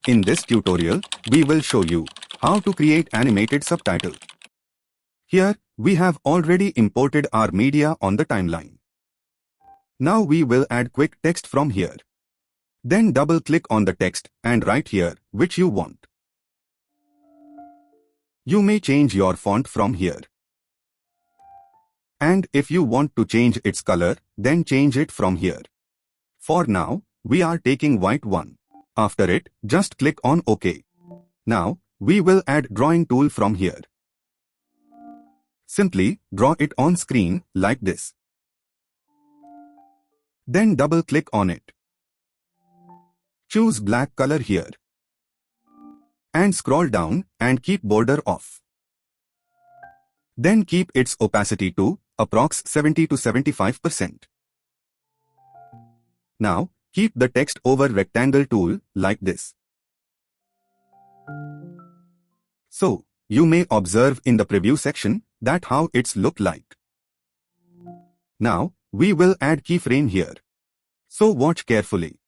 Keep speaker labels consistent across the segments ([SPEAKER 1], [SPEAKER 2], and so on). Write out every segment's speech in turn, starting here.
[SPEAKER 1] In this tutorial, we will show you how to create animated subtitle. Here, we have already imported our media on the timeline. Now we will add quick text from here. Then double-click on the text and write here which you want. You may change your font from here. And if you want to change its color, then change it from here. For now, we are taking white one. After it, just click on OK. Now, we will add drawing tool from here. Simply draw it on screen like this. Then double-click on it. Choose black color here. And scroll down and keep border off. Then keep its opacity to approx 70 to 75%. Now, keep the text over rectangle tool like this. So, you may observe in the preview section that how it's look like. Now, we will add keyframe here. So watch carefully.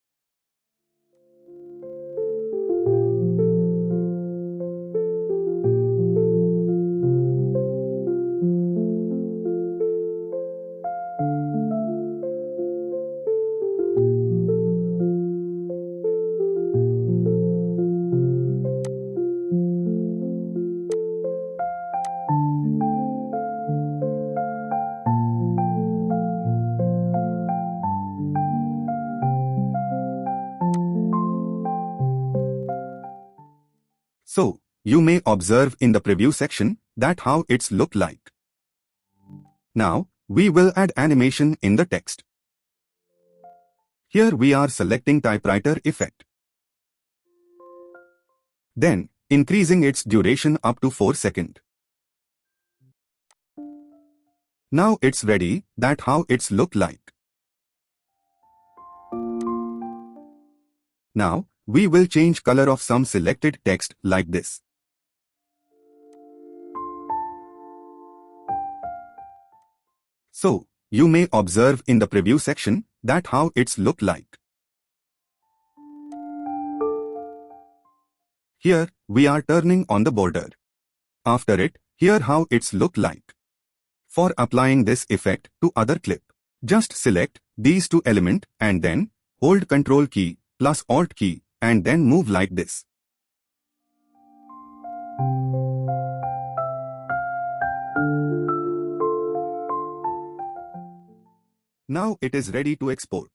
[SPEAKER 1] So, you may observe in the preview section that how it's look like. Now, we will add animation in the text. Here we are selecting typewriter effect. Then, increasing its duration up to 4 seconds. Now it's ready, that how it's look like. Now, we will change color of some selected text like this. So, you may observe in the preview section that how it's look like. Here, we are turning on the border. After it, here how it's look like. For applying this effect to other clip, just select these two elements and then hold Ctrl key plus Alt key and then move like this. Now it is ready to export.